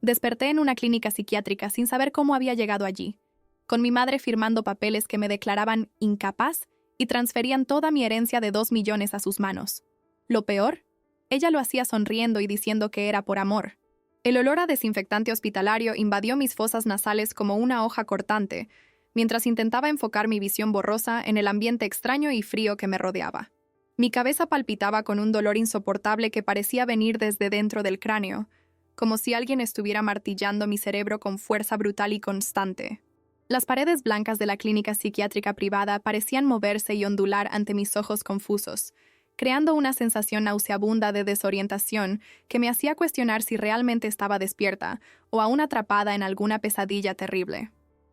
Desperté en una clínica psiquiátrica sin saber cómo había llegado allí, con mi madre firmando papeles que me declaraban incapaz y transferían toda mi herencia de 2 millones a sus manos. Lo peor, ella lo hacía sonriendo y diciendo que era por amor. El olor a desinfectante hospitalario invadió mis fosas nasales como una hoja cortante, mientras intentaba enfocar mi visión borrosa en el ambiente extraño y frío que me rodeaba. Mi cabeza palpitaba con un dolor insoportable que parecía venir desde dentro del cráneo, como si alguien estuviera martillando mi cerebro con fuerza brutal y constante. Las paredes blancas de la clínica psiquiátrica privada parecían moverse y ondular ante mis ojos confusos, creando una sensación nauseabunda de desorientación que me hacía cuestionar si realmente estaba despierta o aún atrapada en alguna pesadilla terrible.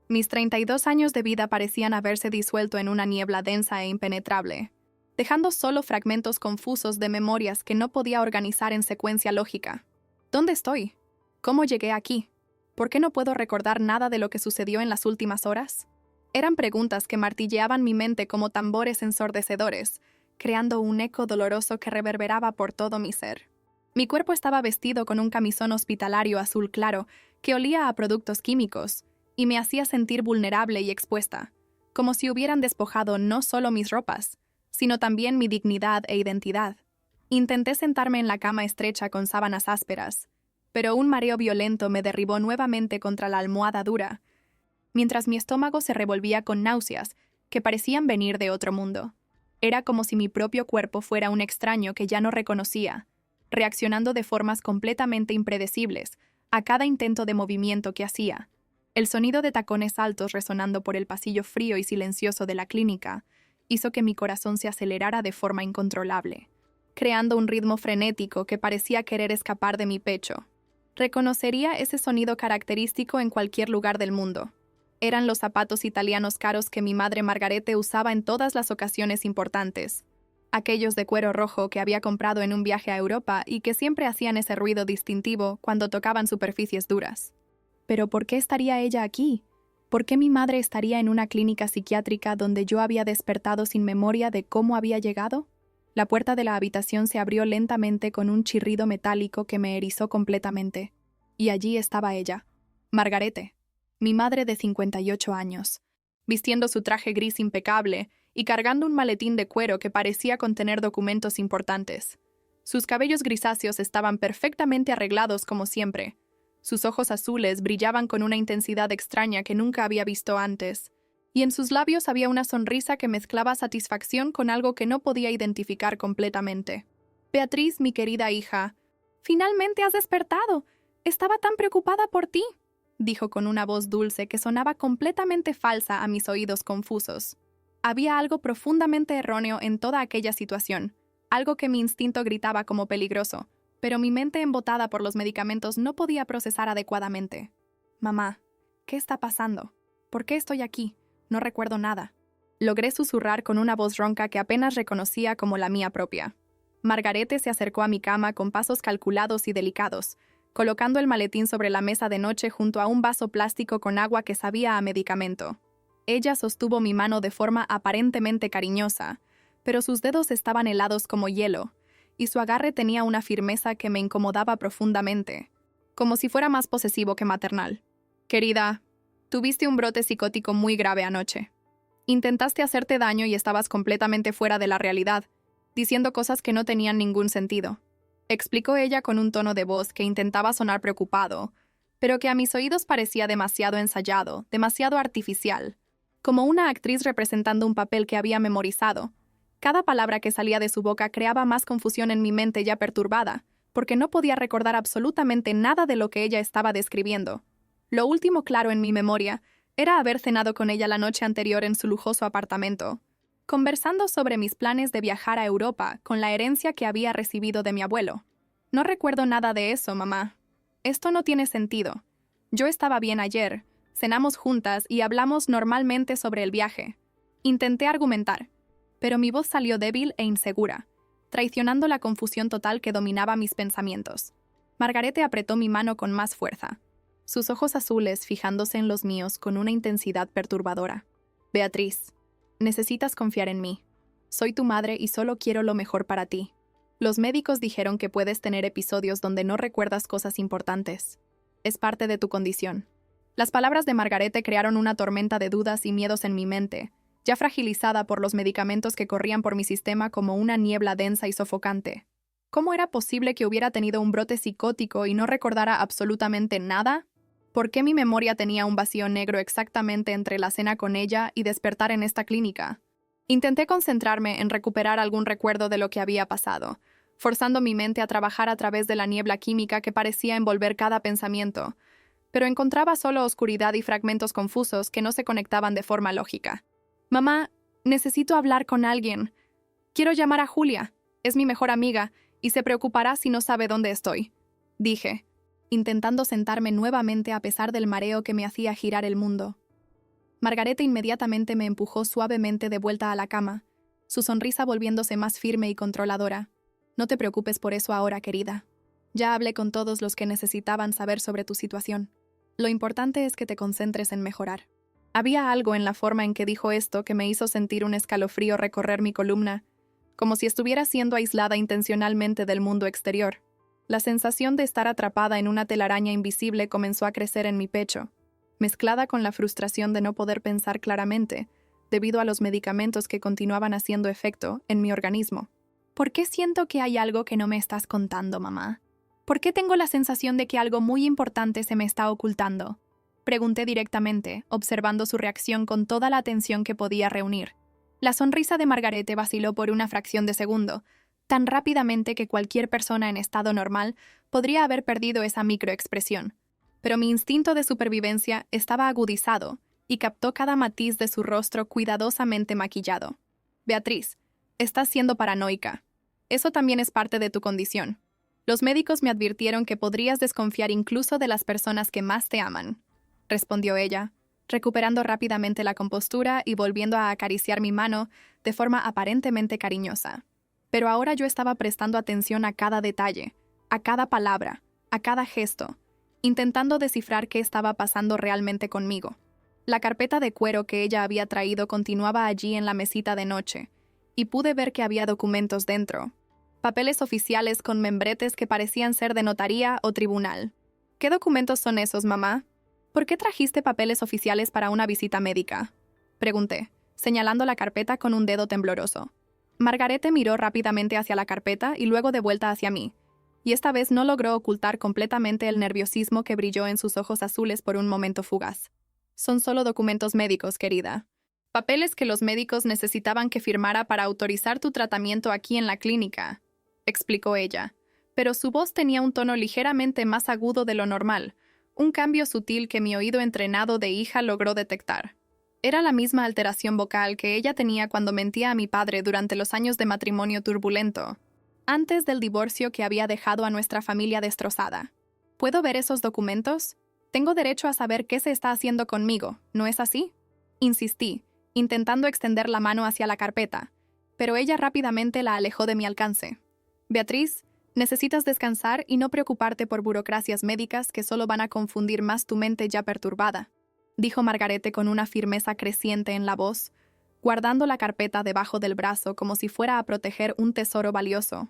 Mis 32 años de vida parecían haberse disuelto en una niebla densa e impenetrable, dejando solo fragmentos confusos de memorias que no podía organizar en secuencia lógica. ¿Dónde estoy? ¿Cómo llegué aquí? ¿Por qué no puedo recordar nada de lo que sucedió en las últimas horas? Eran preguntas que martilleaban mi mente como tambores ensordecedores, creando un eco doloroso que reverberaba por todo mi ser. Mi cuerpo estaba vestido con un camisón hospitalario azul claro que olía a productos químicos y me hacía sentir vulnerable y expuesta, como si hubieran despojado no solo mis ropas, sino también mi dignidad e identidad. Intenté sentarme en la cama estrecha con sábanas ásperas, pero un mareo violento me derribó nuevamente contra la almohada dura, mientras mi estómago se revolvía con náuseas que parecían venir de otro mundo. Era como si mi propio cuerpo fuera un extraño que ya no reconocía, reaccionando de formas completamente impredecibles a cada intento de movimiento que hacía. El sonido de tacones altos resonando por el pasillo frío y silencioso de la clínica hizo que mi corazón se acelerara de forma incontrolable, creando un ritmo frenético que parecía querer escapar de mi pecho. Reconocería ese sonido característico en cualquier lugar del mundo. Eran los zapatos italianos caros que mi madre Margarete usaba en todas las ocasiones importantes. Aquellos de cuero rojo que había comprado en un viaje a Europa y que siempre hacían ese ruido distintivo cuando tocaban superficies duras. ¿Pero por qué estaría ella aquí? ¿Por qué mi madre estaría en una clínica psiquiátrica donde yo había despertado sin memoria de cómo había llegado? La puerta de la habitación se abrió lentamente con un chirrido metálico que me erizó completamente. Y allí estaba ella, Margarete, mi madre de 58 años, vistiendo su traje gris impecable y cargando un maletín de cuero que parecía contener documentos importantes. Sus cabellos grisáceos estaban perfectamente arreglados como siempre. Sus ojos azules brillaban con una intensidad extraña que nunca había visto antes, y en sus labios había una sonrisa que mezclaba satisfacción con algo que no podía identificar completamente. «Beatriz, mi querida hija, finalmente has despertado. Estaba tan preocupada por ti», dijo con una voz dulce que sonaba completamente falsa a mis oídos confusos. Había algo profundamente erróneo en toda aquella situación, algo que mi instinto gritaba como peligroso, pero mi mente embotada por los medicamentos no podía procesar adecuadamente. «Mamá, ¿qué está pasando? ¿Por qué estoy aquí? No recuerdo nada». Logré susurrar con una voz ronca que apenas reconocía como la mía propia. Margarete se acercó a mi cama con pasos calculados y delicados, colocando el maletín sobre la mesa de noche junto a un vaso plástico con agua que sabía a medicamento. Ella sostuvo mi mano de forma aparentemente cariñosa, pero sus dedos estaban helados como hielo, y su agarre tenía una firmeza que me incomodaba profundamente, como si fuera más posesivo que maternal. «Querida, tuviste un brote psicótico muy grave anoche. Intentaste hacerte daño y estabas completamente fuera de la realidad, diciendo cosas que no tenían ningún sentido», explicó ella con un tono de voz que intentaba sonar preocupado, pero que a mis oídos parecía demasiado ensayado, demasiado artificial, como una actriz representando un papel que había memorizado. Cada palabra que salía de su boca creaba más confusión en mi mente ya perturbada, porque no podía recordar absolutamente nada de lo que ella estaba describiendo. Lo último claro en mi memoria era haber cenado con ella la noche anterior en su lujoso apartamento, conversando sobre mis planes de viajar a Europa con la herencia que había recibido de mi abuelo. «No recuerdo nada de eso, mamá. Esto no tiene sentido. Yo estaba bien ayer, cenamos juntas y hablamos normalmente sobre el viaje». Intenté argumentar, pero mi voz salió débil e insegura, traicionando la confusión total que dominaba mis pensamientos. Margarete apretó mi mano con más fuerza, sus ojos azules fijándose en los míos con una intensidad perturbadora. «Beatriz, necesitas confiar en mí. Soy tu madre y solo quiero lo mejor para ti. Los médicos dijeron que puedes tener episodios donde no recuerdas cosas importantes. Es parte de tu condición. Las palabras de Margarete crearon una tormenta de dudas y miedos en mi mente, ya fragilizada por los medicamentos que corrían por mi sistema como una niebla densa y sofocante. ¿Cómo era posible que hubiera tenido un brote psicótico y no recordara absolutamente nada? ¿Por qué mi memoria tenía un vacío negro exactamente entre la cena con ella y despertar en esta clínica? Intenté concentrarme en recuperar algún recuerdo de lo que había pasado, forzando mi mente a trabajar a través de la niebla química que parecía envolver cada pensamiento, pero encontraba solo oscuridad y fragmentos confusos que no se conectaban de forma lógica. Mamá, necesito hablar con alguien. Quiero llamar a Julia. Es mi mejor amiga y se preocupará si no sabe dónde estoy, dije, intentando sentarme nuevamente a pesar del mareo que me hacía girar el mundo. Margarete inmediatamente me empujó suavemente de vuelta a la cama, su sonrisa volviéndose más firme y controladora. No te preocupes por eso ahora, querida. Ya hablé con todos los que necesitaban saber sobre tu situación. Lo importante es que te concentres en mejorar. Había algo en la forma en que dijo esto que me hizo sentir un escalofrío recorrer mi columna, como si estuviera siendo aislada intencionalmente del mundo exterior. La sensación de estar atrapada en una telaraña invisible comenzó a crecer en mi pecho, mezclada con la frustración de no poder pensar claramente, debido a los medicamentos que continuaban haciendo efecto en mi organismo. ¿Por qué siento que hay algo que no me estás contando, mamá? ¿Por qué tengo la sensación de que algo muy importante se me está ocultando? Pregunté directamente, observando su reacción con toda la atención que podía reunir. La sonrisa de Margarete vaciló por una fracción de segundo, tan rápidamente que cualquier persona en estado normal podría haber perdido esa microexpresión. Pero mi instinto de supervivencia estaba agudizado y captó cada matiz de su rostro cuidadosamente maquillado. Beatriz, estás siendo paranoica. Eso también es parte de tu condición. Los médicos me advirtieron que podrías desconfiar incluso de las personas que más te aman, respondió ella, recuperando rápidamente la compostura y volviendo a acariciar mi mano de forma aparentemente cariñosa. Pero ahora yo estaba prestando atención a cada detalle, a cada palabra, a cada gesto, intentando descifrar qué estaba pasando realmente conmigo. La carpeta de cuero que ella había traído continuaba allí en la mesita de noche, y pude ver que había documentos dentro. Papeles oficiales con membretes que parecían ser de notaría o tribunal. ¿Qué documentos son esos, mamá? ¿Por qué trajiste papeles oficiales para una visita médica? Pregunté, señalando la carpeta con un dedo tembloroso. Margarete miró rápidamente hacia la carpeta y luego de vuelta hacia mí, y esta vez no logró ocultar completamente el nerviosismo que brilló en sus ojos azules por un momento fugaz. Son solo documentos médicos, querida. Papeles que los médicos necesitaban que firmara para autorizar tu tratamiento aquí en la clínica, explicó ella, pero su voz tenía un tono ligeramente más agudo de lo normal, un cambio sutil que mi oído entrenado de hija logró detectar. Era la misma alteración vocal que ella tenía cuando mentía a mi padre durante los años de matrimonio turbulento, antes del divorcio que había dejado a nuestra familia destrozada. ¿Puedo ver esos documentos? Tengo derecho a saber qué se está haciendo conmigo, ¿no es así? Insistí, intentando extender la mano hacia la carpeta, pero ella rápidamente la alejó de mi alcance. Beatriz, necesitas descansar y no preocuparte por burocracias médicas que solo van a confundir más tu mente ya perturbada, dijo Margarete con una firmeza creciente en la voz, guardando la carpeta debajo del brazo como si fuera a proteger un tesoro valioso.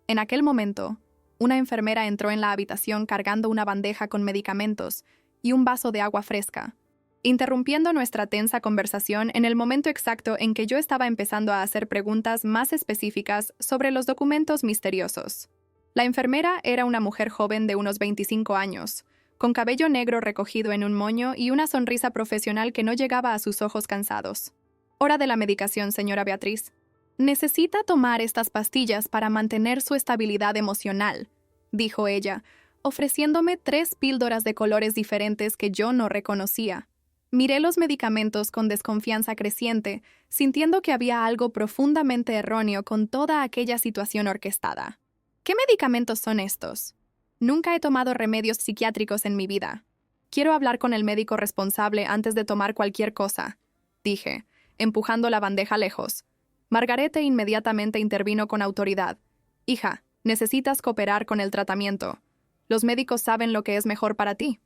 En aquel momento, una enfermera entró en la habitación cargando una bandeja con medicamentos y un vaso de agua fresca, interrumpiendo nuestra tensa conversación en el momento exacto en que yo estaba empezando a hacer preguntas más específicas sobre los documentos misteriosos. La enfermera era una mujer joven de unos 25 años, con cabello negro recogido en un moño y una sonrisa profesional que no llegaba a sus ojos cansados. Hora de la medicación, señora Beatriz. Necesita tomar estas pastillas para mantener su estabilidad emocional, dijo ella, ofreciéndome 3 píldoras de colores diferentes que yo no reconocía. Miré los medicamentos con desconfianza creciente, sintiendo que había algo profundamente erróneo con toda aquella situación orquestada. ¿Qué medicamentos son estos? Nunca he tomado remedios psiquiátricos en mi vida. Quiero hablar con el médico responsable antes de tomar cualquier cosa, dije, empujando la bandeja lejos. Margarete inmediatamente intervino con autoridad. Hija, necesitas cooperar con el tratamiento. Los médicos saben lo que es mejor para ti.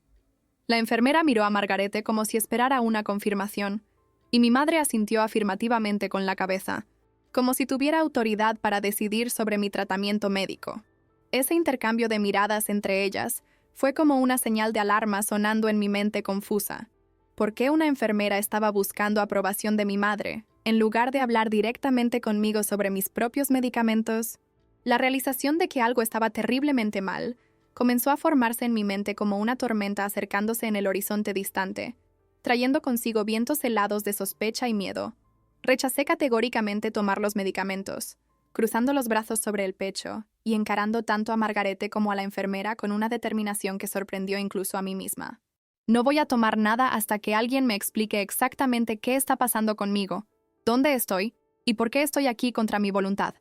La enfermera miró a Margarete como si esperara una confirmación, y mi madre asintió afirmativamente con la cabeza, como si tuviera autoridad para decidir sobre mi tratamiento médico. Ese intercambio de miradas entre ellas Fue como una señal de alarma sonando en mi mente confusa. ¿Por qué una enfermera estaba buscando aprobación de mi madre, en lugar de hablar directamente conmigo sobre mis propios medicamentos? La realización de que algo estaba terriblemente mal comenzó a formarse en mi mente como una tormenta acercándose en el horizonte distante, trayendo consigo vientos helados de sospecha y miedo. Rechacé categóricamente tomar los medicamentos, cruzando los brazos sobre el pecho y encarando tanto a Margarete como a la enfermera con una determinación que sorprendió incluso a mí misma. No voy a tomar nada hasta que alguien me explique exactamente qué está pasando conmigo, dónde estoy y por qué estoy aquí contra mi voluntad.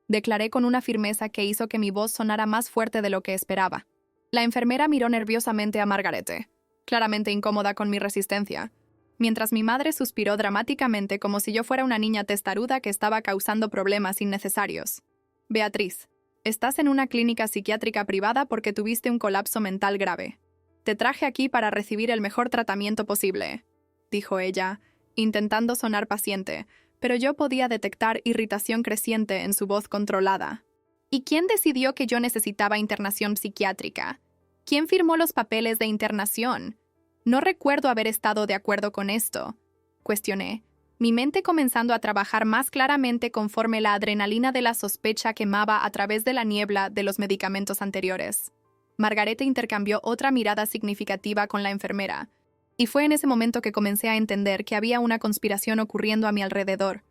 Declaré con una firmeza que hizo que mi voz sonara más fuerte de lo que esperaba. La enfermera miró nerviosamente a Margarete, claramente incómoda con mi resistencia, mientras mi madre suspiró dramáticamente como si yo fuera una niña testaruda que estaba causando problemas innecesarios. Beatriz, estás en una clínica psiquiátrica privada porque tuviste un colapso mental grave. Te traje aquí para recibir el mejor tratamiento posible, dijo ella, intentando sonar paciente, pero yo podía detectar irritación creciente en su voz controlada. ¿Y quién decidió que yo necesitaba internación psiquiátrica? ¿Quién firmó los papeles de internación? No recuerdo haber estado de acuerdo con esto, cuestioné, mi mente comenzando a trabajar más claramente conforme la adrenalina de la sospecha quemaba a través de la niebla de los medicamentos anteriores. Margarete intercambió otra mirada significativa con la enfermera, y fue en ese momento que comencé a entender que había una conspiración ocurriendo a mi alrededor,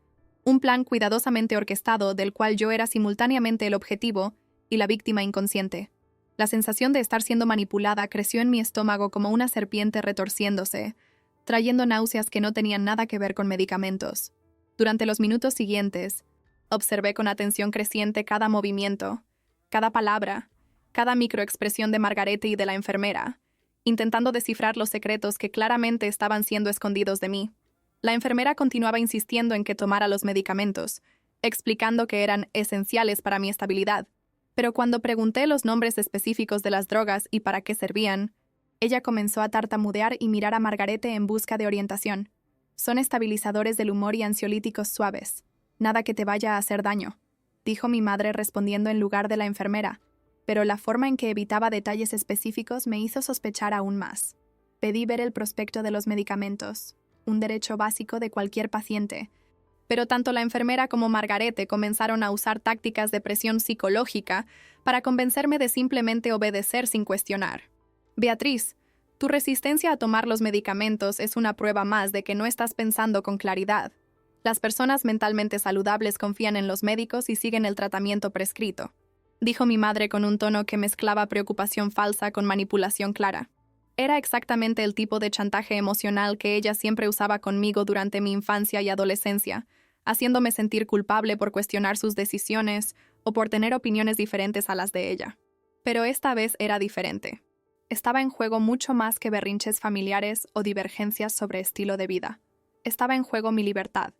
un plan cuidadosamente orquestado del cual yo era simultáneamente el objetivo y la víctima inconsciente. La sensación de estar siendo manipulada creció en mi estómago como una serpiente retorciéndose, trayendo náuseas que no tenían nada que ver con medicamentos. Durante los minutos siguientes, observé con atención creciente cada movimiento, cada palabra, cada microexpresión de Margarete y de la enfermera, intentando descifrar los secretos que claramente estaban siendo escondidos de mí. La enfermera continuaba insistiendo en que tomara los medicamentos, explicando que eran esenciales para mi estabilidad, pero cuando pregunté los nombres específicos de las drogas y para qué servían, ella comenzó a tartamudear y mirar a Margarete en busca de orientación. Son estabilizadores del humor y ansiolíticos suaves. Nada que te vaya a hacer daño, dijo mi madre respondiendo en lugar de la enfermera, pero la forma en que evitaba detalles específicos me hizo sospechar aún más. Pedí ver el prospecto de los medicamentos, un derecho básico de cualquier paciente, pero tanto la enfermera como Margarete comenzaron a usar tácticas de presión psicológica para convencerme de simplemente obedecer sin cuestionar. Beatriz, tu resistencia a tomar los medicamentos es una prueba más de que no estás pensando con claridad. Las personas mentalmente saludables confían en los médicos y siguen el tratamiento prescrito, dijo mi madre con un tono que mezclaba preocupación falsa con manipulación clara. Era exactamente el tipo de chantaje emocional que ella siempre usaba conmigo durante mi infancia y adolescencia, haciéndome sentir culpable por cuestionar sus decisiones o por tener opiniones diferentes a las de ella. Pero esta vez era diferente. Estaba en juego mucho más que berrinches familiares o divergencias sobre estilo de vida. Estaba en juego mi libertad,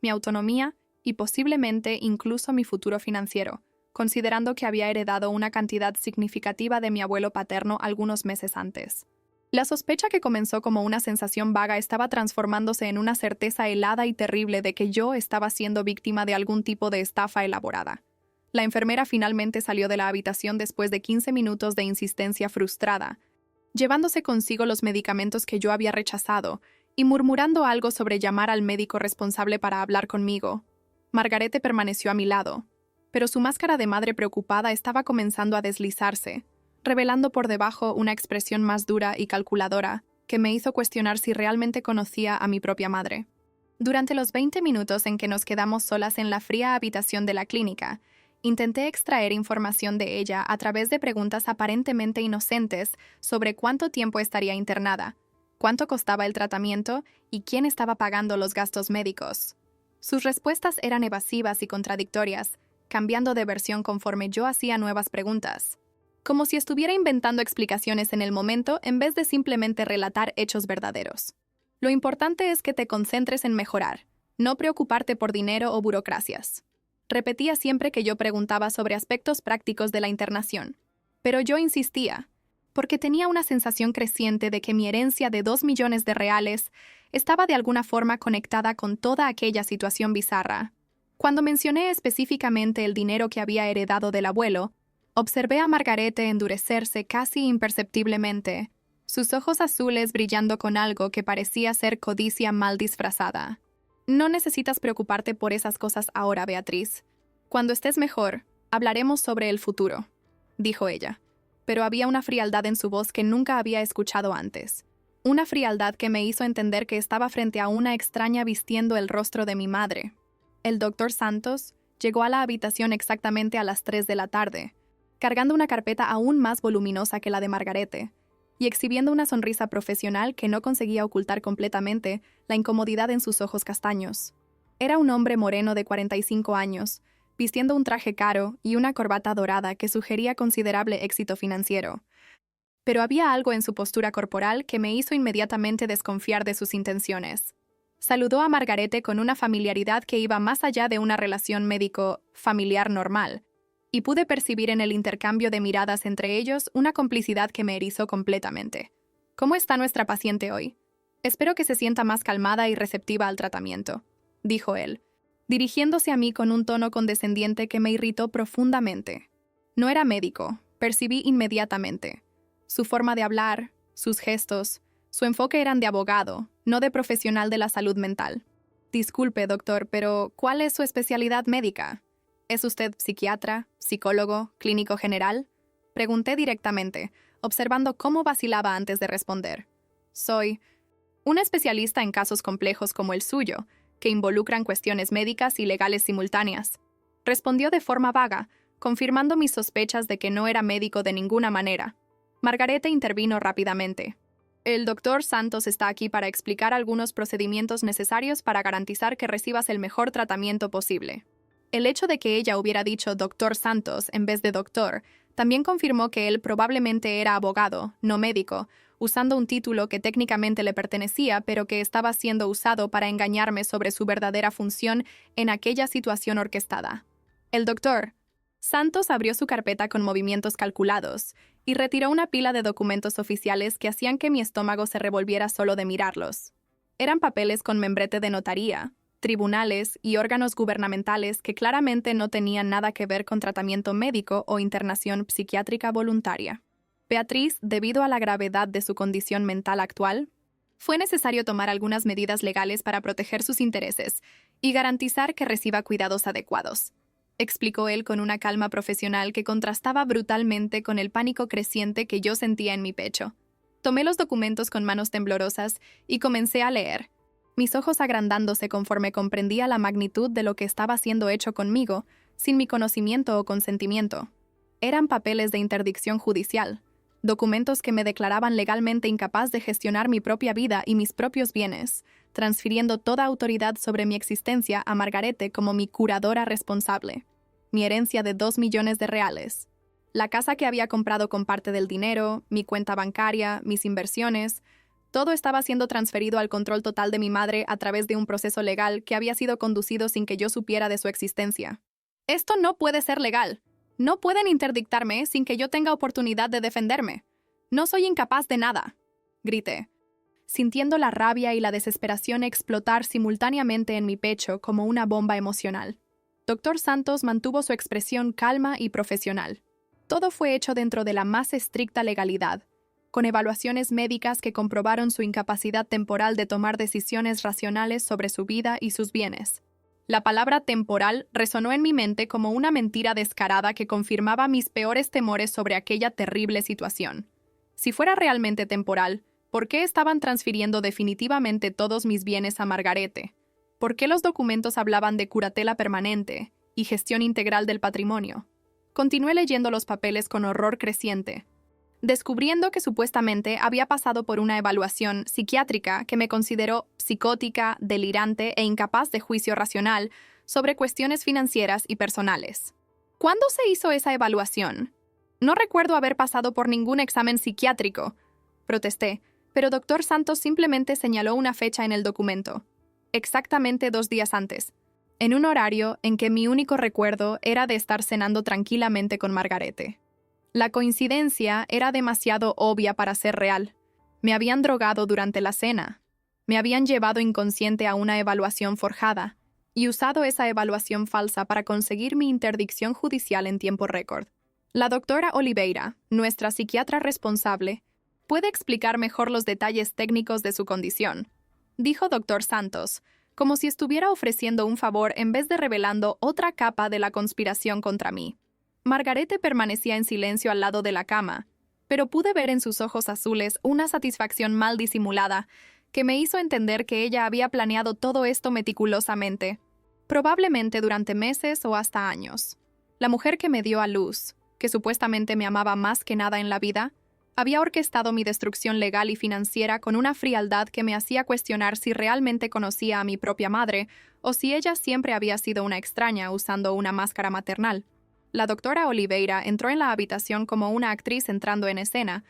mi autonomía y posiblemente incluso mi futuro financiero, considerando que había heredado una cantidad significativa de mi abuelo paterno algunos meses antes. La sospecha que comenzó como una sensación vaga estaba transformándose en una certeza helada y terrible de que yo estaba siendo víctima de algún tipo de estafa elaborada. La enfermera finalmente salió de la habitación después de 15 minutos de insistencia frustrada, llevándose consigo los medicamentos que yo había rechazado y murmurando algo sobre llamar al médico responsable para hablar conmigo. Margarete permaneció a mi lado, pero su máscara de madre preocupada estaba comenzando a deslizarse, revelando por debajo una expresión más dura y calculadora que me hizo cuestionar si realmente conocía a mi propia madre. Durante los 20 minutos en que nos quedamos solas en la fría habitación de la clínica, intenté extraer información de ella a través de preguntas aparentemente inocentes sobre cuánto tiempo estaría internada, cuánto costaba el tratamiento y quién estaba pagando los gastos médicos. Sus respuestas eran evasivas y contradictorias, cambiando de versión conforme yo hacía nuevas preguntas, como si estuviera inventando explicaciones en el momento en vez de simplemente relatar hechos verdaderos. Lo importante es que te concentres en mejorar, no preocuparte por dinero o burocracias. Repetía siempre que yo preguntaba sobre aspectos prácticos de la internación, pero yo insistía, porque tenía una sensación creciente de que mi herencia de 2 millones de reales estaba de alguna forma conectada con toda aquella situación bizarra. Cuando mencioné específicamente el dinero que había heredado del abuelo, Observé a Margarete endurecerse casi imperceptiblemente, sus ojos azules brillando con algo que parecía ser codicia mal disfrazada. No necesitas preocuparte por esas cosas ahora, Beatriz. Cuando estés mejor, hablaremos sobre el futuro, dijo ella. Pero había una frialdad en su voz que nunca había escuchado antes. Una frialdad que me hizo entender que estaba frente a una extraña vistiendo el rostro de mi madre. El doctor Santos llegó a la habitación exactamente a las 3 de la tarde, cargando una carpeta aún más voluminosa que la de Margarete, y exhibiendo una sonrisa profesional que no conseguía ocultar completamente la incomodidad en sus ojos castaños. Era un hombre moreno de 45 años, vistiendo un traje caro y una corbata dorada que sugería considerable éxito financiero. Pero había algo en su postura corporal que me hizo inmediatamente desconfiar de sus intenciones. Saludó a Margarete con una familiaridad que iba más allá de una relación médico-familiar normal, y pude percibir en el intercambio de miradas entre ellos una complicidad que me erizó completamente. ¿Cómo está nuestra paciente hoy? Espero que se sienta más calmada y receptiva al tratamiento, dijo él, dirigiéndose a mí con un tono condescendiente que me irritó profundamente. No era médico, percibí inmediatamente. Su forma de hablar, sus gestos, su enfoque eran de abogado, no de profesional de la salud mental. Disculpe, doctor, pero ¿cuál es su especialidad médica? ¿Es usted psiquiatra, psicólogo, clínico general? Pregunté directamente, observando cómo vacilaba antes de responder. Soy un especialista en casos complejos como el suyo, que involucran cuestiones médicas y legales simultáneas. Respondió de forma vaga, confirmando mis sospechas de que no era médico de ninguna manera. Margarete intervino rápidamente. El doctor Santos está aquí para explicar algunos procedimientos necesarios para garantizar que recibas el mejor tratamiento posible. El hecho de que ella hubiera dicho doctor Santos en vez de doctor también confirmó que él probablemente era abogado, no médico, usando un título que técnicamente le pertenecía, pero que estaba siendo usado para engañarme sobre su verdadera función en aquella situación orquestada. El doctor Santos abrió su carpeta con movimientos calculados y retiró una pila de documentos oficiales que hacían que mi estómago se revolviera solo de mirarlos. Eran papeles con membrete de notaría, tribunales y órganos gubernamentales que claramente no tenían nada que ver con tratamiento médico o internación psiquiátrica voluntaria. Beatriz, debido a la gravedad de su condición mental actual, fue necesario tomar algunas medidas legales para proteger sus intereses y garantizar que reciba cuidados adecuados, explicó él con una calma profesional que contrastaba brutalmente con el pánico creciente que yo sentía en mi pecho. Tomé los documentos con manos temblorosas y comencé a leer, mis ojos agrandándose conforme comprendía la magnitud de lo que estaba siendo hecho conmigo, sin mi conocimiento o consentimiento. Eran papeles de interdicción judicial, documentos que me declaraban legalmente incapaz de gestionar mi propia vida y mis propios bienes, transfiriendo toda autoridad sobre mi existencia a Margarete como mi curadora responsable. Mi herencia de 2 millones de reales. La casa que había comprado con parte del dinero, mi cuenta bancaria, mis inversiones, todo estaba siendo transferido al control total de mi madre a través de un proceso legal que había sido conducido sin que yo supiera de su existencia. Esto no puede ser legal. No pueden interdictarme sin que yo tenga oportunidad de defenderme. No soy incapaz de nada, grité, sintiendo la rabia y la desesperación explotar simultáneamente en mi pecho como una bomba emocional. Dr. Santos mantuvo su expresión calma y profesional. Todo fue hecho dentro de la más estricta legalidad, con evaluaciones médicas que comprobaron su incapacidad temporal de tomar decisiones racionales sobre su vida y sus bienes. La palabra temporal resonó en mi mente como una mentira descarada que confirmaba mis peores temores sobre aquella terrible situación. Si fuera realmente temporal, ¿por qué estaban transfiriendo definitivamente todos mis bienes a Margarete? ¿Por qué los documentos hablaban de curatela permanente y gestión integral del patrimonio? Continué leyendo los papeles con horror creciente, descubriendo que supuestamente había pasado por una evaluación psiquiátrica que me consideró psicótica, delirante e incapaz de juicio racional sobre cuestiones financieras y personales. ¿Cuándo se hizo esa evaluación? No recuerdo haber pasado por ningún examen psiquiátrico, protesté, pero Dr. Santos simplemente señaló una fecha en el documento, exactamente 2 días antes, en un horario en que mi único recuerdo era de estar cenando tranquilamente con Margarete. La coincidencia era demasiado obvia para ser real. Me habían drogado durante la cena. Me habían llevado inconsciente a una evaluación forjada y usado esa evaluación falsa para conseguir mi interdicción judicial en tiempo récord. La doctora Oliveira, nuestra psiquiatra responsable, puede explicar mejor los detalles técnicos de su condición, dijo Dr. Santos, como si estuviera ofreciendo un favor en vez de revelando otra capa de la conspiración contra mí. Margarete permanecía en silencio al lado de la cama, pero pude ver en sus ojos azules una satisfacción mal disimulada que me hizo entender que ella había planeado todo esto meticulosamente, probablemente durante meses o hasta años. La mujer que me dio a luz, que supuestamente me amaba más que nada en la vida, había orquestado mi destrucción legal y financiera con una frialdad que me hacía cuestionar si realmente conocía a mi propia madre o si ella siempre había sido una extraña usando una máscara maternal. La doctora Oliveira entró en la habitación como una actriz entrando en escena,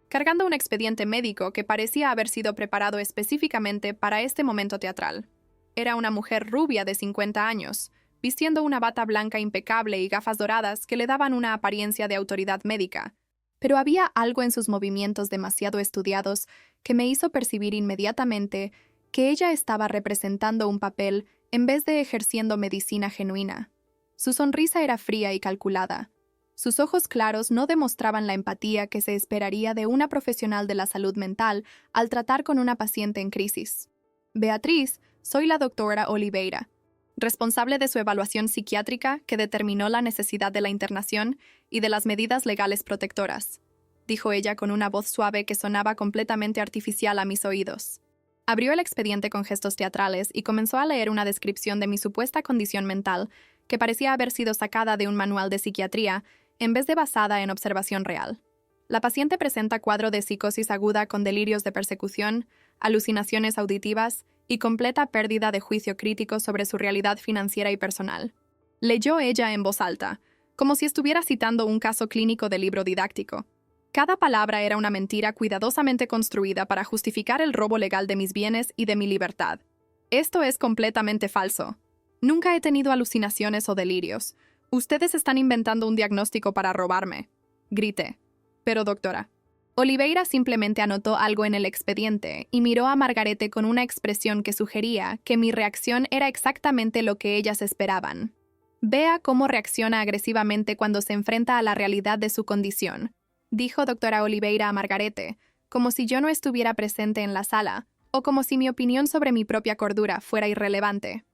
cargando un expediente médico que parecía haber sido preparado específicamente para este momento teatral. Era una mujer rubia de 50 años, vistiendo una bata blanca impecable y gafas doradas que le daban una apariencia de autoridad médica, pero había algo en sus movimientos demasiado estudiados que me hizo percibir inmediatamente que ella estaba representando un papel en vez de ejerciendo medicina genuina. Su sonrisa era fría y calculada. Sus ojos claros no demostraban la empatía que se esperaría de una profesional de la salud mental al tratar con una paciente en crisis. Beatriz, soy la doctora Oliveira, responsable de su evaluación psiquiátrica que determinó la necesidad de la internación y de las medidas legales protectoras, dijo ella con una voz suave que sonaba completamente artificial a mis oídos. Abrió el expediente con gestos teatrales y comenzó a leer una descripción de mi supuesta condición mental que parecía haber sido sacada de un manual de psiquiatría en vez de basada en observación real. La paciente presenta cuadro de psicosis aguda con delirios de persecución, alucinaciones auditivas y completa pérdida de juicio crítico sobre su realidad financiera y personal. Leyó ella en voz alta, como si estuviera citando un caso clínico de libro didáctico. Cada palabra era una mentira cuidadosamente construida para justificar el robo legal de mis bienes y de mi libertad. Esto es completamente falso. Nunca he tenido alucinaciones o delirios. Ustedes están inventando un diagnóstico para robarme. Grité. Pero doctora. Oliveira simplemente anotó algo en el expediente y miró a Margarete con una expresión que sugería que mi reacción era exactamente lo que ellas esperaban. Vea cómo reacciona agresivamente cuando se enfrenta a la realidad de su condición, dijo doctora Oliveira a Margarete, como si yo no estuviera presente en la sala, o como si mi opinión sobre mi propia cordura fuera irrelevante.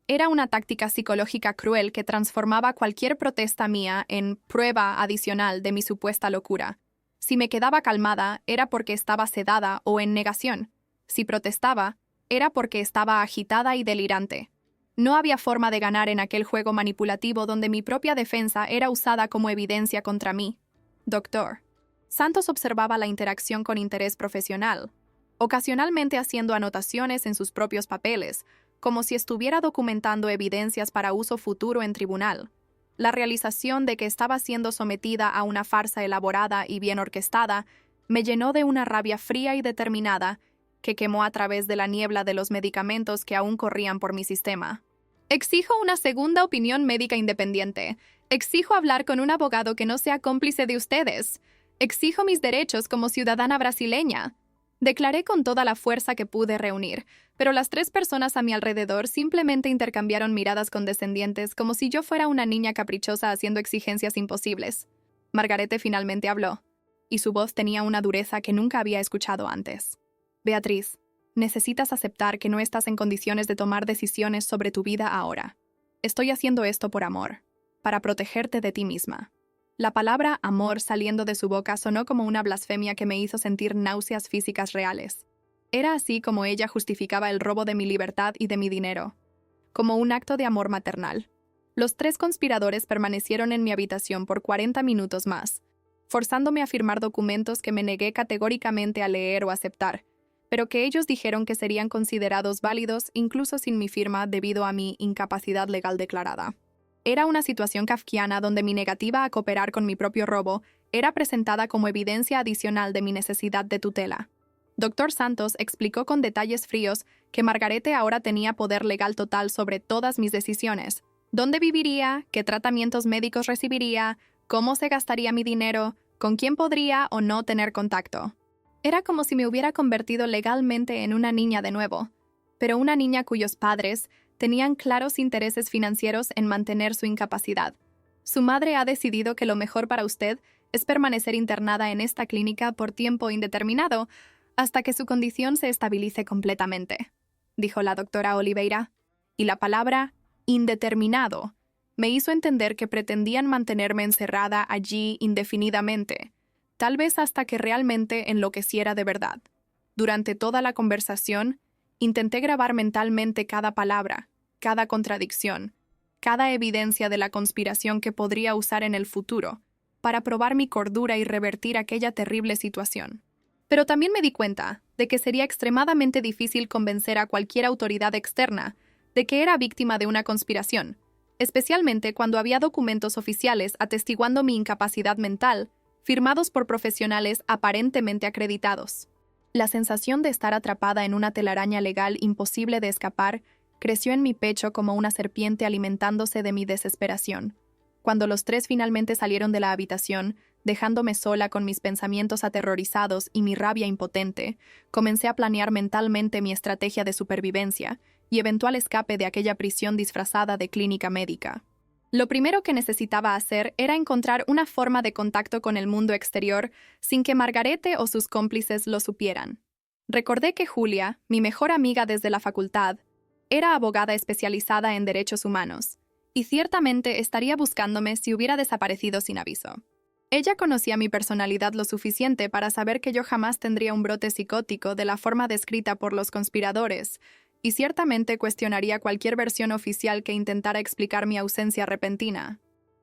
Era una táctica psicológica cruel que transformaba cualquier protesta mía en prueba adicional de mi supuesta locura. Si me quedaba calmada, era porque estaba sedada o en negación. Si protestaba, era porque estaba agitada y delirante. No había forma de ganar en aquel juego manipulativo donde mi propia defensa era usada como evidencia contra mí. Doctor. Santos observaba la interacción con interés profesional, ocasionalmente haciendo anotaciones en sus propios papeles, como si estuviera documentando evidencias para uso futuro en tribunal. La realización de que estaba siendo sometida a una farsa elaborada y bien orquestada me llenó de una rabia fría y determinada que quemó a través de la niebla de los medicamentos que aún corrían por mi sistema. Exijo una segunda opinión médica independiente. Exijo hablar con un abogado que no sea cómplice de ustedes. Exijo mis derechos como ciudadana brasileña. Declaré con toda la fuerza que pude reunir, pero las 3 personas a mi alrededor simplemente intercambiaron miradas condescendientes como si yo fuera una niña caprichosa haciendo exigencias imposibles. Margarete finalmente habló, y su voz tenía una dureza que nunca había escuchado antes. Beatriz, necesitas aceptar que no estás en condiciones de tomar decisiones sobre tu vida ahora. Estoy haciendo esto por amor, para protegerte de ti misma. La palabra amor saliendo de su boca sonó como una blasfemia que me hizo sentir náuseas físicas reales. Era así como ella justificaba el robo de mi libertad y de mi dinero, como un acto de amor maternal. Los 3 conspiradores permanecieron en mi habitación por 40 minutos más, forzándome a firmar documentos que me negué categóricamente a leer o aceptar, pero que ellos dijeron que serían considerados válidos incluso sin mi firma debido a mi incapacidad legal declarada. Era una situación kafkiana donde mi negativa a cooperar con mi propio robo era presentada como evidencia adicional de mi necesidad de tutela. Dr. Santos explicó con detalles fríos que Margarete ahora tenía poder legal total sobre todas mis decisiones: dónde viviría, qué tratamientos médicos recibiría, cómo se gastaría mi dinero, con quién podría o no tener contacto. Era como si me hubiera convertido legalmente en una niña de nuevo, pero una niña cuyos padres tenían claros intereses financieros en mantener su incapacidad. Su madre ha decidido que lo mejor para usted es permanecer internada en esta clínica por tiempo indeterminado hasta que su condición se estabilice completamente, dijo la doctora Oliveira, y la palabra indeterminado me hizo entender que pretendían mantenerme encerrada allí indefinidamente, tal vez hasta que realmente enloqueciera de verdad. Durante toda la conversación, intenté grabar mentalmente cada palabra, cada contradicción, cada evidencia de la conspiración que podría usar en el futuro, para probar mi cordura y revertir aquella terrible situación. Pero también me di cuenta de que sería extremadamente difícil convencer a cualquier autoridad externa de que era víctima de una conspiración, especialmente cuando había documentos oficiales atestiguando mi incapacidad mental, firmados por profesionales aparentemente acreditados. La sensación de estar atrapada en una telaraña legal imposible de escapar creció en mi pecho como una serpiente alimentándose de mi desesperación. Cuando los tres finalmente salieron de la habitación, dejándome sola con mis pensamientos aterrorizados y mi rabia impotente, comencé a planear mentalmente mi estrategia de supervivencia y eventual escape de aquella prisión disfrazada de clínica médica. Lo primero que necesitaba hacer era encontrar una forma de contacto con el mundo exterior sin que Margarete o sus cómplices lo supieran. Recordé que Julia, mi mejor amiga desde la facultad, era abogada especializada en derechos humanos, y ciertamente estaría buscándome si hubiera desaparecido sin aviso. Ella conocía mi personalidad lo suficiente para saber que yo jamás tendría un brote psicótico de la forma descrita por los conspiradores, y ciertamente cuestionaría cualquier versión oficial que intentara explicar mi ausencia repentina.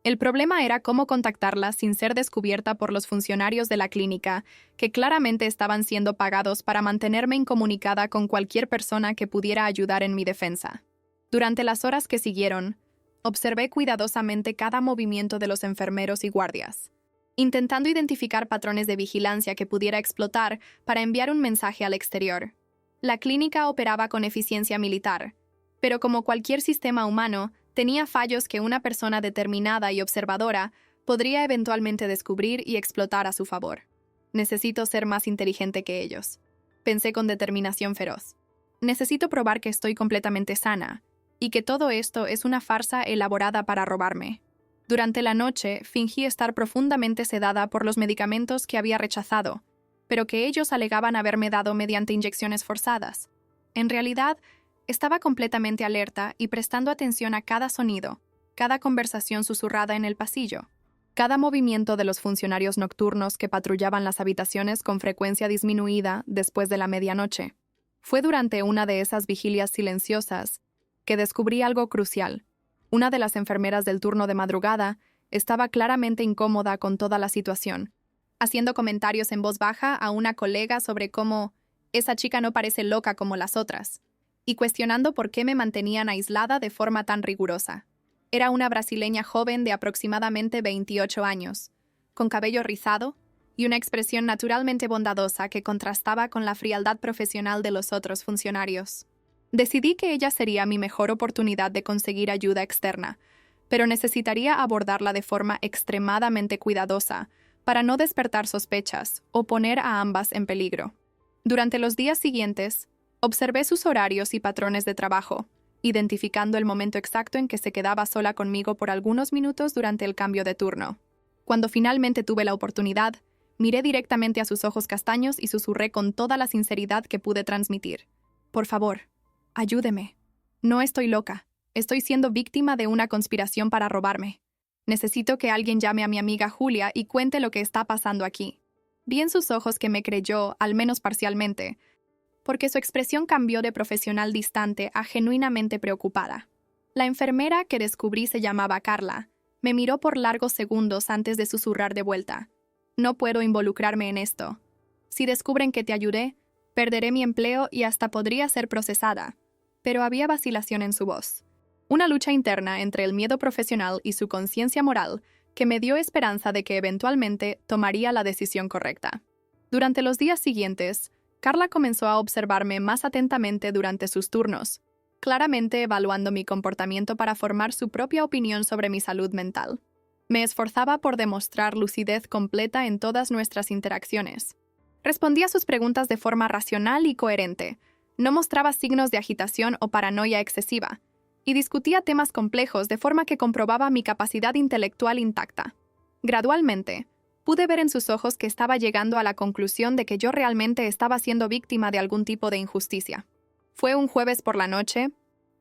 El problema era cómo contactarla sin ser descubierta por los funcionarios de la clínica, que claramente estaban siendo pagados para mantenerme incomunicada con cualquier persona que pudiera ayudar en mi defensa. Durante las horas que siguieron, observé cuidadosamente cada movimiento de los enfermeros y guardias, intentando identificar patrones de vigilancia que pudiera explotar para enviar un mensaje al exterior. La clínica operaba con eficiencia militar, pero como cualquier sistema humano, tenía fallos que una persona determinada y observadora podría eventualmente descubrir y explotar a su favor. Necesito ser más inteligente que ellos, pensé con determinación feroz. Necesito probar que estoy completamente sana, y que todo esto es una farsa elaborada para robarme. Durante la noche, fingí estar profundamente sedada por los medicamentos que había rechazado, pero que ellos alegaban haberme dado mediante inyecciones forzadas. En realidad, estaba completamente alerta y prestando atención a cada sonido, cada conversación susurrada en el pasillo, cada movimiento de los funcionarios nocturnos que patrullaban las habitaciones con frecuencia disminuida después de la medianoche. Fue durante una de esas vigilias silenciosas que descubrí algo crucial. Una de las enfermeras del turno de madrugada estaba claramente incómoda con toda la situación, haciendo comentarios en voz baja a una colega sobre cómo esa chica no parece loca como las otras, y cuestionando por qué me mantenían aislada de forma tan rigurosa. Era una brasileña joven de aproximadamente 28 años, con cabello rizado y una expresión naturalmente bondadosa que contrastaba con la frialdad profesional de los otros funcionarios. Decidí que ella sería mi mejor oportunidad de conseguir ayuda externa, pero necesitaría abordarla de forma extremadamente cuidadosa para no despertar sospechas o poner a ambas en peligro. Durante los días siguientes, observé sus horarios y patrones de trabajo, identificando el momento exacto en que se quedaba sola conmigo por algunos minutos durante el cambio de turno. Cuando finalmente tuve la oportunidad, miré directamente a sus ojos castaños y susurré con toda la sinceridad que pude transmitir. Por favor, ayúdeme. No estoy loca. Estoy siendo víctima de una conspiración para robarme. Necesito que alguien llame a mi amiga Julia y cuente lo que está pasando aquí. Vi en sus ojos que me creyó, al menos parcialmente, porque su expresión cambió de profesional distante a genuinamente preocupada. La enfermera que descubrí se llamaba Carla. Me miró por largos segundos antes de susurrar de vuelta. No puedo involucrarme en esto. Si descubren que te ayudé, perderé mi empleo y hasta podría ser procesada. Pero había vacilación en su voz. Una lucha interna entre el miedo profesional y su conciencia moral que me dio esperanza de que eventualmente tomaría la decisión correcta. Durante los días siguientes, Carla comenzó a observarme más atentamente durante sus turnos, claramente evaluando mi comportamiento para formar su propia opinión sobre mi salud mental. Me esforzaba por demostrar lucidez completa en todas nuestras interacciones. Respondía a sus preguntas de forma racional y coherente. No mostraba signos de agitación o paranoia excesiva, y discutía temas complejos de forma que comprobaba mi capacidad intelectual intacta. Gradualmente, pude ver en sus ojos que estaba llegando a la conclusión de que yo realmente estaba siendo víctima de algún tipo de injusticia. Fue un jueves por la noche,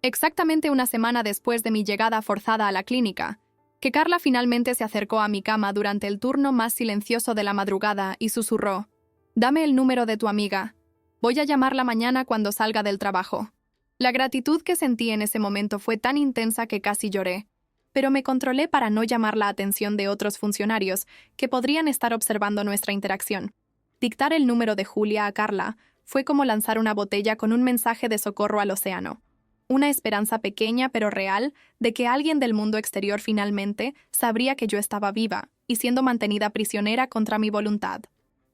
exactamente una semana después de mi llegada forzada a la clínica, que Carla finalmente se acercó a mi cama durante el turno más silencioso de la madrugada y susurró: «Dame el número de tu amiga. Voy a llamarla mañana cuando salga del trabajo». La gratitud que sentí en ese momento fue tan intensa que casi lloré, pero me controlé para no llamar la atención de otros funcionarios que podrían estar observando nuestra interacción. Dictar el número de Julia a Carla fue como lanzar una botella con un mensaje de socorro al océano. Una esperanza pequeña pero real de que alguien del mundo exterior finalmente sabría que yo estaba viva y siendo mantenida prisionera contra mi voluntad.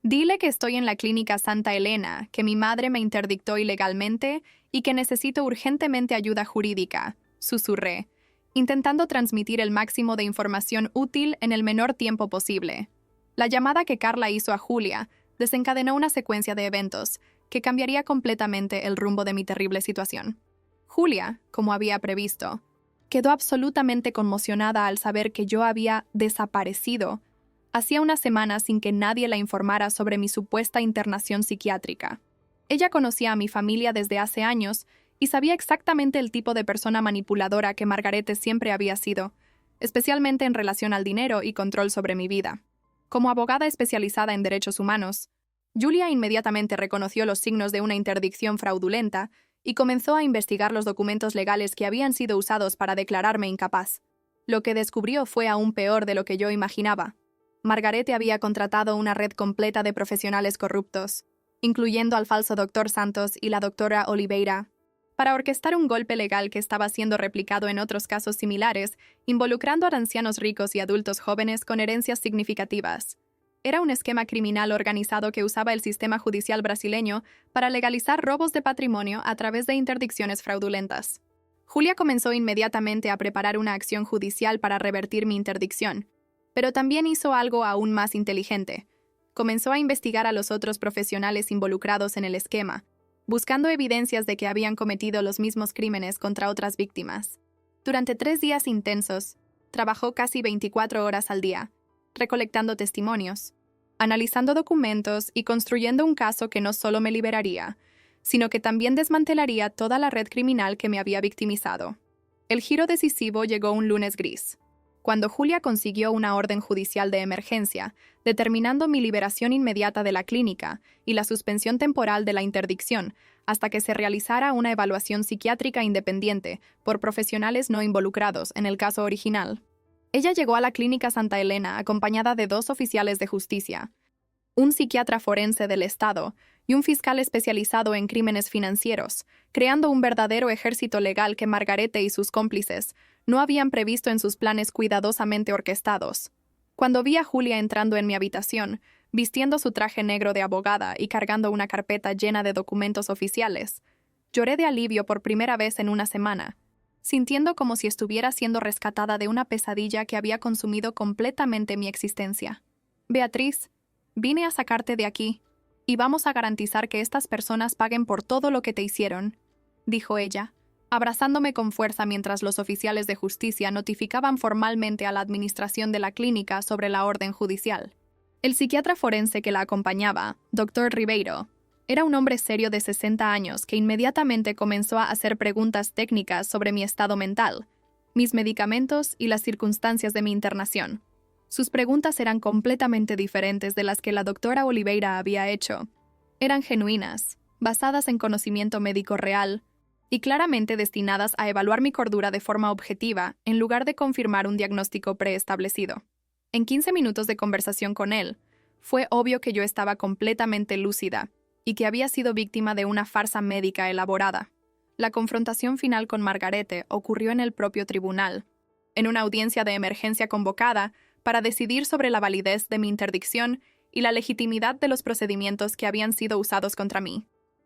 «Dile que estoy en la clínica Santa Elena, que mi madre me interdictó ilegalmente y que necesito urgentemente ayuda jurídica», susurré, intentando transmitir el máximo de información útil en el menor tiempo posible. La llamada que Carla hizo a Julia desencadenó una secuencia de eventos que cambiaría completamente el rumbo de mi terrible situación. Julia, como había previsto, quedó absolutamente conmocionada al saber que yo había desaparecido hacía una semana sin que nadie la informara sobre mi supuesta internación psiquiátrica. Ella conocía a mi familia desde hace años y sabía exactamente el tipo de persona manipuladora que Margarete siempre había sido, especialmente en relación al dinero y control sobre mi vida. Como abogada especializada en derechos humanos, Julia inmediatamente reconoció los signos de una interdicción fraudulenta y comenzó a investigar los documentos legales que habían sido usados para declararme incapaz. Lo que descubrió fue aún peor de lo que yo imaginaba. Margarete había contratado una red completa de profesionales corruptos, incluyendo al falso Dr. Santos y la doctora Oliveira, para orquestar un golpe legal que estaba siendo replicado en otros casos similares, involucrando a ancianos ricos y adultos jóvenes con herencias significativas. Era un esquema criminal organizado que usaba el sistema judicial brasileño para legalizar robos de patrimonio a través de interdicciones fraudulentas. Julia comenzó inmediatamente a preparar una acción judicial para revertir mi interdicción, pero también hizo algo aún más inteligente. Comenzó a investigar a los otros profesionales involucrados en el esquema, buscando evidencias de que habían cometido los mismos crímenes contra otras víctimas. Durante 3 días intensos, trabajó casi 24 horas al día, recolectando testimonios, analizando documentos y construyendo un caso que no solo me liberaría, sino que también desmantelaría toda la red criminal que me había victimizado. El giro decisivo llegó un lunes gris, cuando Julia consiguió una orden judicial de emergencia, determinando mi liberación inmediata de la clínica y la suspensión temporal de la interdicción hasta que se realizara una evaluación psiquiátrica independiente por profesionales no involucrados en el caso original. Ella llegó a la clínica Santa Elena acompañada de 2 oficiales de justicia, un psiquiatra forense del Estado y un fiscal especializado en crímenes financieros, creando un verdadero ejército legal que Margarete y sus cómplices no habían previsto en sus planes cuidadosamente orquestados. Cuando vi a Julia entrando en mi habitación, vistiendo su traje negro de abogada y cargando una carpeta llena de documentos oficiales, lloré de alivio por primera vez en una semana, sintiendo como si estuviera siendo rescatada de una pesadilla que había consumido completamente mi existencia. «Beatriz, vine a sacarte de aquí, y vamos a garantizar que estas personas paguen por todo lo que te hicieron», dijo ella, abrazándome con fuerza mientras los oficiales de justicia notificaban formalmente a la administración de la clínica sobre la orden judicial. El psiquiatra forense que la acompañaba, Dr. Ribeiro, era un hombre serio de 60 años que inmediatamente comenzó a hacer preguntas técnicas sobre mi estado mental, mis medicamentos y las circunstancias de mi internación. Sus preguntas eran completamente diferentes de las que la doctora Oliveira había hecho. Eran genuinas, basadas en conocimiento médico real, y claramente destinadas a evaluar mi cordura de forma objetiva en lugar de confirmar un diagnóstico preestablecido. En 15 minutos de conversación con él, fue obvio que yo estaba completamente lúcida y que había sido víctima de una farsa médica elaborada. La confrontación final con Margarete ocurrió en el propio tribunal, en una audiencia de emergencia convocada para decidir sobre la validez de mi interdicción y la legitimidad de los procedimientos que habían sido usados contra mí.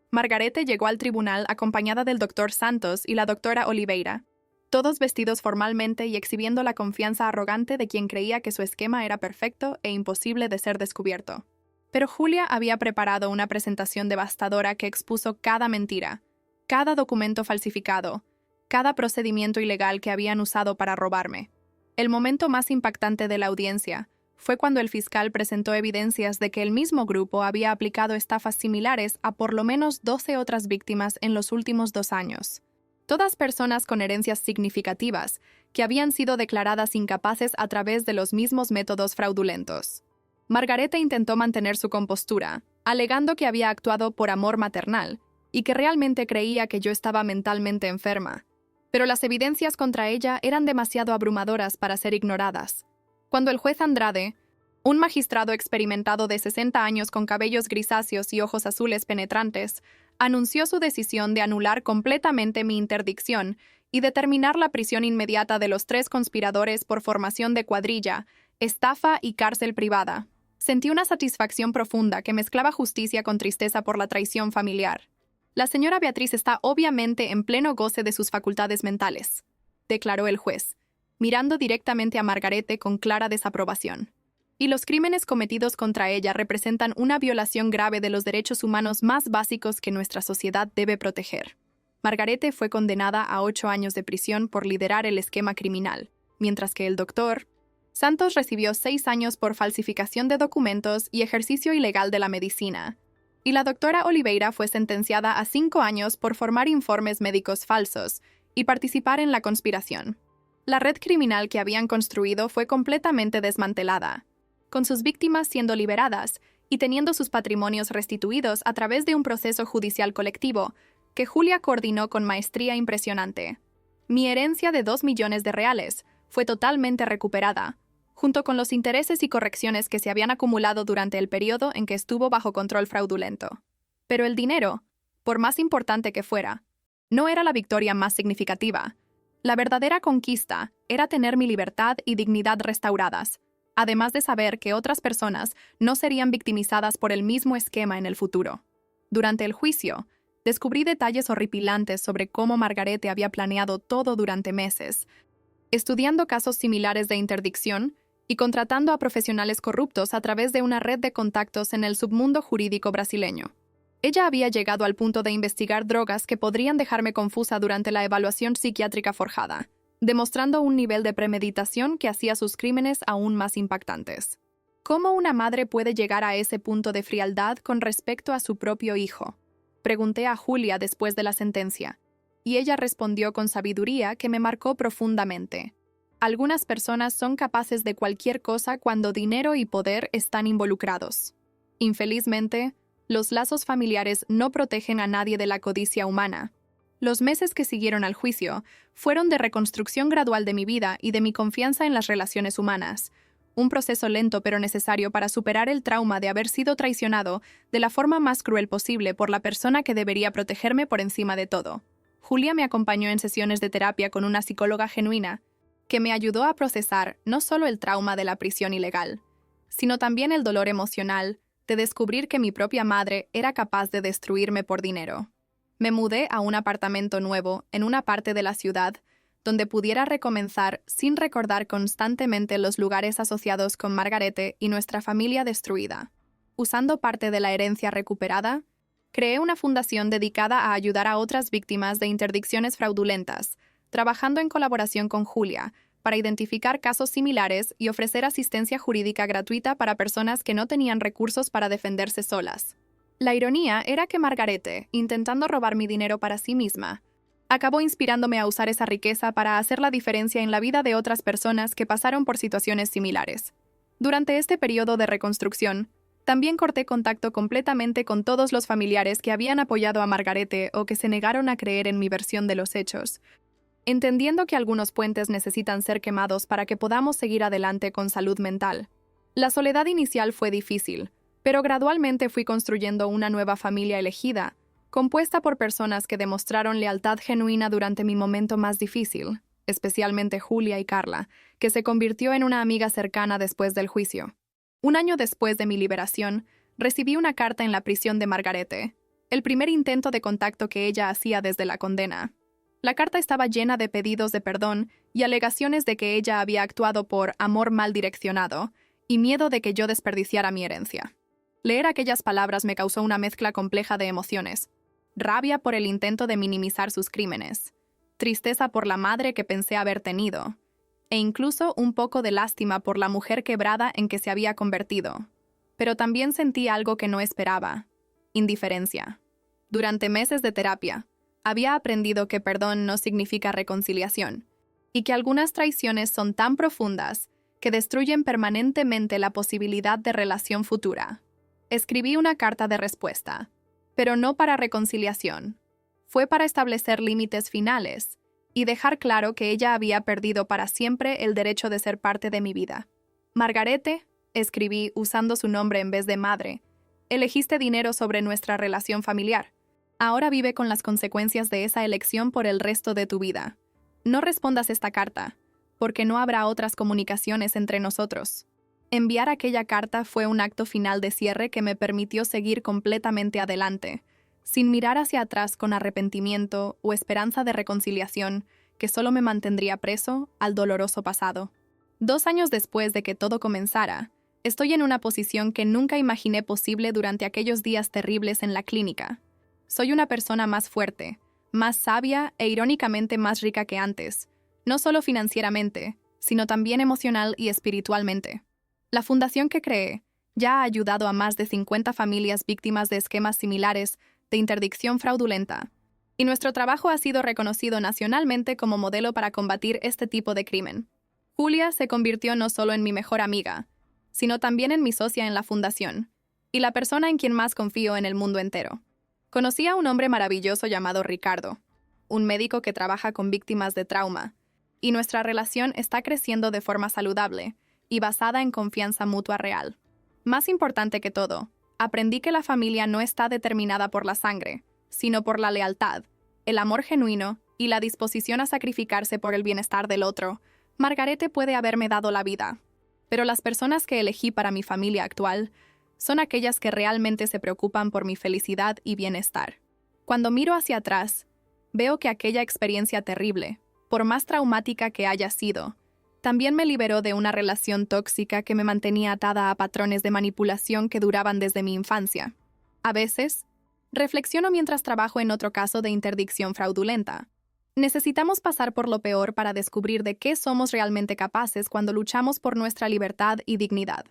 Margarete llegó al tribunal acompañada del Dr. Santos y la doctora Oliveira, todos vestidos formalmente y exhibiendo la confianza arrogante de quien creía que su esquema era perfecto e imposible de ser descubierto. Pero Julia había preparado una presentación devastadora que expuso cada mentira, cada documento falsificado, cada procedimiento ilegal que habían usado para robarme. El momento más impactante de la audiencia fue cuando el fiscal presentó evidencias de que el mismo grupo había aplicado estafas similares a por lo menos 12 otras víctimas en los últimos 2 años. Todas personas con herencias significativas que habían sido declaradas incapaces a través de los mismos métodos fraudulentos. Margarete intentó mantener su compostura, alegando que había actuado por amor maternal y que realmente creía que yo estaba mentalmente enferma. Pero las evidencias contra ella eran demasiado abrumadoras para ser ignoradas. Cuando el juez Andrade, un magistrado experimentado de 60 años con cabellos grisáceos y ojos azules penetrantes, anunció su decisión de anular completamente mi interdicción y determinar la prisión inmediata de los 3 conspiradores por formación de cuadrilla, estafa y cárcel privada. Sentí una satisfacción profunda que mezclaba justicia con tristeza por la traición familiar. La señora Beatriz está obviamente en pleno goce de sus facultades mentales, declaró el juez, mirando directamente a Margarete con clara desaprobación. Y los crímenes cometidos contra ella representan una violación grave de los derechos humanos más básicos que nuestra sociedad debe proteger. Margarete fue condenada a 8 años de prisión por liderar el esquema criminal, mientras que el doctor Santos recibió 6 años por falsificación de documentos y ejercicio ilegal de la medicina. Y la doctora Oliveira fue sentenciada a 5 años por formar informes médicos falsos y participar en la conspiración. La red criminal que habían construido fue completamente desmantelada, con sus víctimas siendo liberadas y teniendo sus patrimonios restituidos a través de un proceso judicial colectivo que Julia coordinó con maestría impresionante. Mi herencia de 2 millones de reales fue totalmente recuperada, junto con los intereses y correcciones que se habían acumulado durante el periodo en que estuvo bajo control fraudulento. Pero el dinero, por más importante que fuera, no era la victoria más significativa. La verdadera conquista era tener mi libertad y dignidad restauradas, además de saber que otras personas no serían victimizadas por el mismo esquema en el futuro. Durante el juicio, descubrí detalles horripilantes sobre cómo Margarete había planeado todo durante meses, estudiando casos similares de interdicción y contratando a profesionales corruptos a través de una red de contactos en el submundo jurídico brasileño. Ella había llegado al punto de investigar drogas que podrían dejarme confusa durante la evaluación psiquiátrica forjada, demostrando un nivel de premeditación que hacía sus crímenes aún más impactantes. ¿Cómo una madre puede llegar a ese punto de frialdad con respecto a su propio hijo? Pregunté a Julia después de la sentencia, y ella respondió con sabiduría que me marcó profundamente. Algunas personas son capaces de cualquier cosa cuando dinero y poder están involucrados. Infelizmente, los lazos familiares no protegen a nadie de la codicia humana. Los meses que siguieron al juicio fueron de reconstrucción gradual de mi vida y de mi confianza en las relaciones humanas, un proceso lento pero necesario para superar el trauma de haber sido traicionado de la forma más cruel posible por la persona que debería protegerme por encima de todo. Julia me acompañó en sesiones de terapia con una psicóloga genuina, que me ayudó a procesar no solo el trauma de la prisión ilegal, sino también el dolor emocional de descubrir que mi propia madre era capaz de destruirme por dinero. Me mudé a un apartamento nuevo en una parte de la ciudad donde pudiera recomenzar sin recordar constantemente los lugares asociados con Margarete y nuestra familia destruida. Usando parte de la herencia recuperada, creé una fundación dedicada a ayudar a otras víctimas de interdicciones fraudulentas, trabajando en colaboración con Julia para identificar casos similares y ofrecer asistencia jurídica gratuita para personas que no tenían recursos para defenderse solas. La ironía era que Margarete, intentando robar mi dinero para sí misma, acabó inspirándome a usar esa riqueza para hacer la diferencia en la vida de otras personas que pasaron por situaciones similares. Durante este periodo de reconstrucción, también corté contacto completamente con todos los familiares que habían apoyado a Margarete o que se negaron a creer en mi versión de los hechos, entendiendo que algunos puentes necesitan ser quemados para que podamos seguir adelante con salud mental. La soledad inicial fue difícil, pero gradualmente fui construyendo una nueva familia elegida, compuesta por personas que demostraron lealtad genuina durante mi momento más difícil, especialmente Julia y Carla, que se convirtió en una amiga cercana después del juicio. Un año después de mi liberación, recibí una carta en la prisión de Margarete, el primer intento de contacto que ella hacía desde la condena. La carta estaba llena de pedidos de perdón y alegaciones de que ella había actuado por amor mal direccionado y miedo de que yo desperdiciara mi herencia. Leer aquellas palabras me causó una mezcla compleja de emociones: rabia por el intento de minimizar sus crímenes, tristeza por la madre que pensé haber tenido, e incluso un poco de lástima por la mujer quebrada en que se había convertido. Pero también sentí algo que no esperaba: indiferencia. Durante meses de terapia, había aprendido que perdón no significa reconciliación, y que algunas traiciones son tan profundas que destruyen permanentemente la posibilidad de relación futura. Escribí una carta de respuesta, pero no para reconciliación. Fue para establecer límites finales y dejar claro que ella había perdido para siempre el derecho de ser parte de mi vida. Margarete, escribí usando su nombre en vez de madre, elegiste dinero sobre nuestra relación familiar. Ahora vive con las consecuencias de esa elección por el resto de tu vida. No respondas esta carta, porque no habrá otras comunicaciones entre nosotros. Enviar aquella carta fue un acto final de cierre que me permitió seguir completamente adelante, sin mirar hacia atrás con arrepentimiento o esperanza de reconciliación que solo me mantendría preso al doloroso pasado. 2 años después de que todo comenzara, estoy en una posición que nunca imaginé posible durante aquellos días terribles en la clínica. Soy una persona más fuerte, más sabia e irónicamente más rica que antes, no solo financieramente, sino también emocional y espiritualmente. La fundación que creé ya ha ayudado a más de 50 familias víctimas de esquemas similares de interdicción fraudulenta, y nuestro trabajo ha sido reconocido nacionalmente como modelo para combatir este tipo de crimen. Julia se convirtió no solo en mi mejor amiga, sino también en mi socia en la fundación, y la persona en quien más confío en el mundo entero. Conocí a un hombre maravilloso llamado Ricardo, un médico que trabaja con víctimas de trauma, y nuestra relación está creciendo de forma saludable y basada en confianza mutua real. Más importante que todo, aprendí que la familia no está determinada por la sangre, sino por la lealtad, el amor genuino y la disposición a sacrificarse por el bienestar del otro. Margarete puede haberme dado la vida, pero las personas que elegí para mi familia actual son aquellas que realmente se preocupan por mi felicidad y bienestar. Cuando miro hacia atrás, veo que aquella experiencia terrible, por más traumática que haya sido, también me liberó de una relación tóxica que me mantenía atada a patrones de manipulación que duraban desde mi infancia. A veces, reflexiono mientras trabajo en otro caso de interdicción fraudulenta. Necesitamos pasar por lo peor para descubrir de qué somos realmente capaces cuando luchamos por nuestra libertad y dignidad.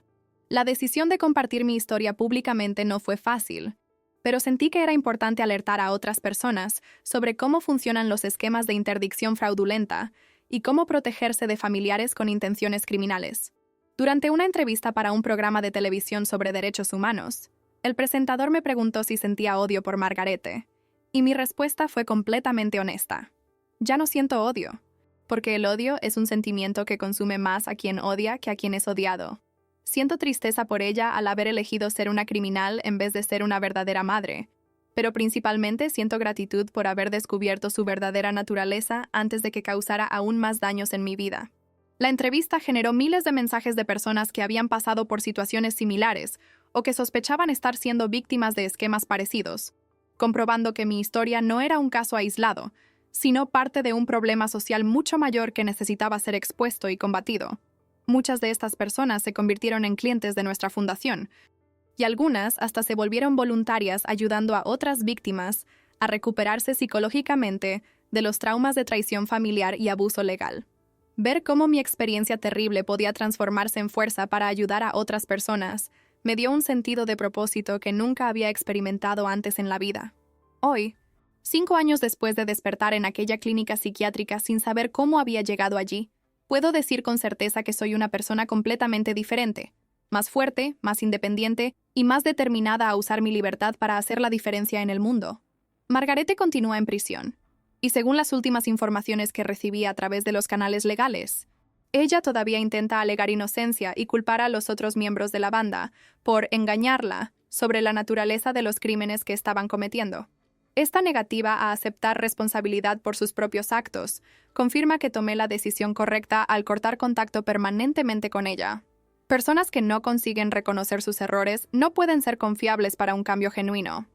La decisión de compartir mi historia públicamente no fue fácil, pero sentí que era importante alertar a otras personas sobre cómo funcionan los esquemas de interdicción fraudulenta y cómo protegerse de familiares con intenciones criminales. Durante una entrevista para un programa de televisión sobre derechos humanos, el presentador me preguntó si sentía odio por Margarete, y mi respuesta fue completamente honesta. Ya no siento odio, porque el odio es un sentimiento que consume más a quien odia que a quien es odiado. Siento tristeza por ella al haber elegido ser una criminal en vez de ser una verdadera madre, pero principalmente siento gratitud por haber descubierto su verdadera naturaleza antes de que causara aún más daños en mi vida. La entrevista generó miles de mensajes de personas que habían pasado por situaciones similares o que sospechaban estar siendo víctimas de esquemas parecidos, comprobando que mi historia no era un caso aislado, sino parte de un problema social mucho mayor que necesitaba ser expuesto y combatido. Muchas de estas personas se convirtieron en clientes de nuestra fundación, y algunas hasta se volvieron voluntarias ayudando a otras víctimas a recuperarse psicológicamente de los traumas de traición familiar y abuso legal. Ver cómo mi experiencia terrible podía transformarse en fuerza para ayudar a otras personas me dio un sentido de propósito que nunca había experimentado antes en la vida. Hoy, 5 años después de despertar en aquella clínica psiquiátrica sin saber cómo había llegado allí, puedo decir con certeza que soy una persona completamente diferente, más fuerte, más independiente y más determinada a usar mi libertad para hacer la diferencia en el mundo. Margarete continúa en prisión, y según las últimas informaciones que recibí a través de los canales legales, ella todavía intenta alegar inocencia y culpar a los otros miembros de la banda por engañarla sobre la naturaleza de los crímenes que estaban cometiendo. Esta negativa a aceptar responsabilidad por sus propios actos confirma que tomé la decisión correcta al cortar contacto permanentemente con ella. Personas que no consiguen reconocer sus errores no pueden ser confiables para un cambio genuino.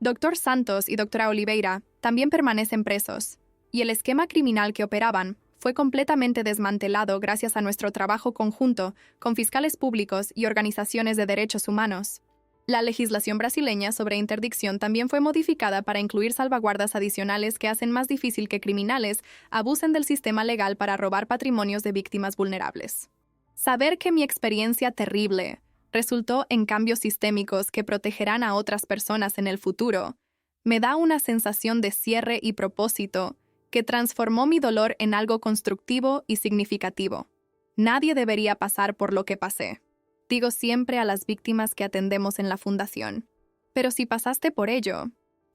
Dr. Santos y Dra. Oliveira también permanecen presos, y el esquema criminal que operaban fue completamente desmantelado gracias a nuestro trabajo conjunto con fiscales públicos y organizaciones de derechos humanos. La legislación brasileña sobre interdicción también fue modificada para incluir salvaguardas adicionales que hacen más difícil que criminales abusen del sistema legal para robar patrimonios de víctimas vulnerables. Saber que mi experiencia terrible resultó en cambios sistémicos que protegerán a otras personas en el futuro me da una sensación de cierre y propósito que transformó mi dolor en algo constructivo y significativo. Nadie debería pasar por lo que pasé. Digo siempre a las víctimas que atendemos en la fundación. Pero si pasaste por ello,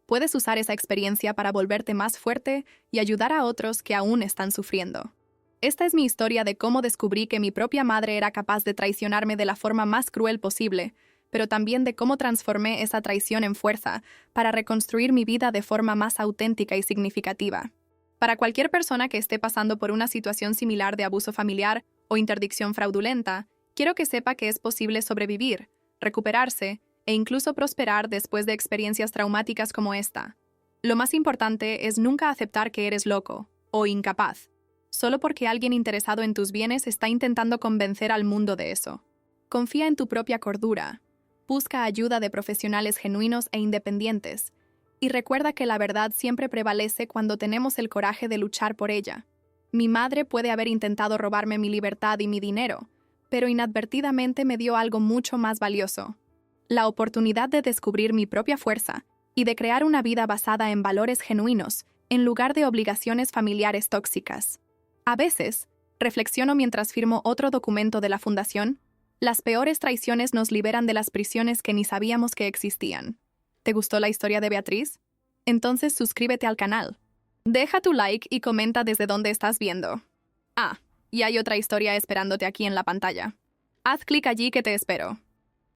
puedes usar esa experiencia para volverte más fuerte y ayudar a otros que aún están sufriendo. Esta es mi historia de cómo descubrí que mi propia madre era capaz de traicionarme de la forma más cruel posible, pero también de cómo transformé esa traición en fuerza para reconstruir mi vida de forma más auténtica y significativa. Para cualquier persona que esté pasando por una situación similar de abuso familiar o interdicción fraudulenta, quiero que sepa que es posible sobrevivir, recuperarse e incluso prosperar después de experiencias traumáticas como esta. Lo más importante es nunca aceptar que eres loco o incapaz, solo porque alguien interesado en tus bienes está intentando convencer al mundo de eso. Confía en tu propia cordura, busca ayuda de profesionales genuinos e independientes, y recuerda que la verdad siempre prevalece cuando tenemos el coraje de luchar por ella. Mi madre puede haber intentado robarme mi libertad y mi dinero, pero inadvertidamente me dio algo mucho más valioso: la oportunidad de descubrir mi propia fuerza y de crear una vida basada en valores genuinos, en lugar de obligaciones familiares tóxicas. A veces, reflexiono mientras firmo otro documento de la Fundación, las peores traiciones nos liberan de las prisiones que ni sabíamos que existían. ¿Te gustó la historia de Beatriz? Entonces suscríbete al canal. Deja tu like y comenta desde dónde estás viendo. Y hay otra historia esperándote aquí en la pantalla. Haz clic allí que te espero.